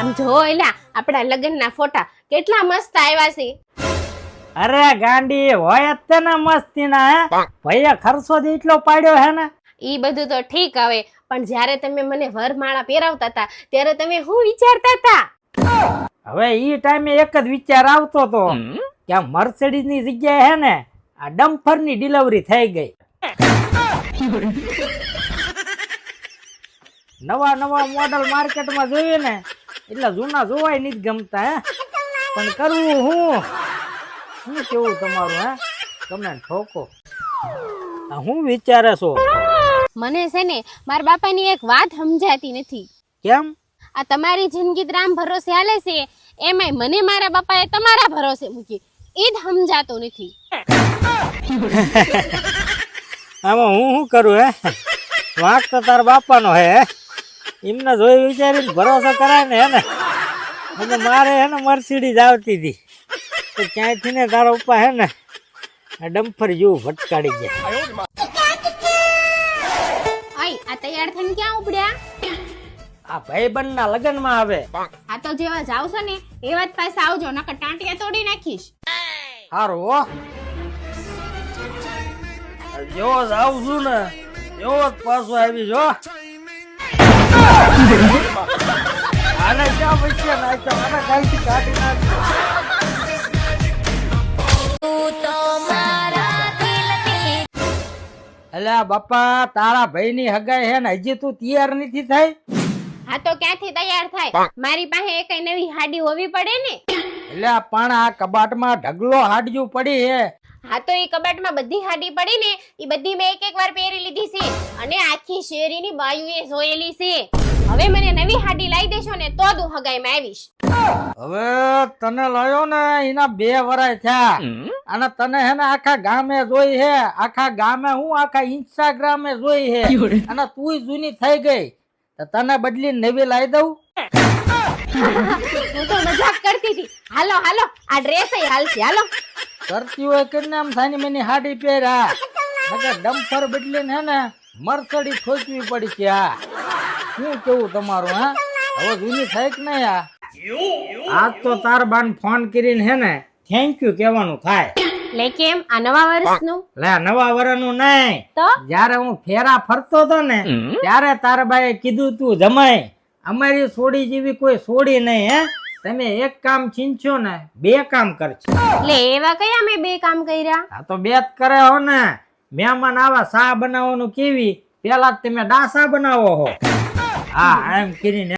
આમ જો એલા આપણા લગ્નના ફોટા કેટલા મસ્ત આવ્યા છે. અરે ગાંડી હોય જ તે ને મસ્તી ના હે ભાઈએ ખર્ચો જ એટલો પાડ્યો હે ને. ઈ બધું તો ઠીક આવે, પણ જ્યારે તમે મને વરમાળા પહેરાવતા હતા ત્યારે તમે શું વિચારતા હતા? હવે ઈ ટાઈમે એક જ વિચાર આવતો તો કે આ મર્સિડીઝ ની જગ્યાએ હે ને આ ડમ્પર ની ડિલિવરી થઈ ગઈ. નવા નવા મોડલ માર્કેટમાં જોઈએ ને એટલે જૂના જોવાય નથી ગમતા હે. પણ કરવું હું કેવું તમારું હે તમે ઠોકો. હું વિચારે છો? મને છે ને મારા બાપાની એક વાત સમજાતી નથી. કેમ? આ તમારી જિંદગી રામ ભરોસે હાલે છે, એમાંય મને મારા બાપાએ તમારા ભરોસે મૂકી, ઈ જ સમજાતું નથી. આમાં હું શું કરું હે? વાંક તો તારા બાપાનો હે, એમને જોઈ વિચારીને ભરોસો કરાય ને હે ને. અને મારે હે ને મર્સિડીઝ આવતી હતી તો ક્યાંયથી ને તારા ઉપા હે ને આ ડમ્પર જેવું ભટકાડી ગયા. આય આ તૈયાર થઈને ક્યાં ઉપડ્યા? આ ભાઈબંધ ના લગ્ન માં આવે. આ તો જેવા જાવશો ને એવા જ પાસે આવજો, નકર ટાંટિયા તોડી નાખીશ. હારું હો, જેવો જ આવું છું ને એવો જ પાછો આવી જો. આને ક્યાં વચ્ચે નાખ્યો, આને કાલથી કાઢી નાખ્યો. અલ્યા બાપા, તારા ભાઈ ની હગાઈ હે ને હજી તું તૈયાર નથી થઈ? હા તો ક્યાંથી તૈયાર થાય? મારી પાસે એક નવી હાડી હોવી પડે ને. એટલે પણ આ કબાટમાં ઢગલો હાડિયું પડી હે. હા તો એ કબાટમાં બધી હાડી પડી ને, એ બધી મેં એક વાર પહેરી લીધી છે અને આખી શેરીની બાયુએ જોયેલી છે. હવે મને નવી હાડી લાવી દેશો ને તો જ હું હગાઈમાં આવીશ. હવે તને લાયો ને એના 2 વર્ષ થયા અને તને હે ને આખા ગામે જોઈ હે, આખા ગામે હું આખા ઇન્સ્ટાગ્રામે જોઈ હે અને તું જૂની થઈ ગઈ તો તને બદલી નવી લાવી દઉં. હું તો મજાક કરતી હતી. હાલો હાલો, આ ડ્રેસ હાલશે. હાલો કરતી હોય કરીને આમ સાની મની હાડી પહેર્યા નકર ડમ્પર બદલીને હે ને મર્સિડીઝ ઠોકવી પડી છે. હા શું કેવું તમારું? હા હવે જૂની થઈ કે નહીં? આજ તો તાર બાન ફોન કરીને હે ને થેન્ક યુ કહેવાનું થાય. લે કેમ? આ નવા વર્ષનું? લે નવા વર્ષનું નહીં, તો જયારે હું ફેરા ફરતો હતો ને ત્યારે તારા બાએ કીધું તું જમાઈ અમારી સોડી જેવી કોઈ સોડી નહીં હે, તમે એક કામ છીનશો ને 2 કામ કરશો. લે એવા કયા મેં 2 કામ કર્યા? આ તો 2 જ કરે હો ને. મહેમાન આવા સા બનાવવાનું કેવી, પેલા તમે ડાસા બનાવો હો. હા એમ કરીને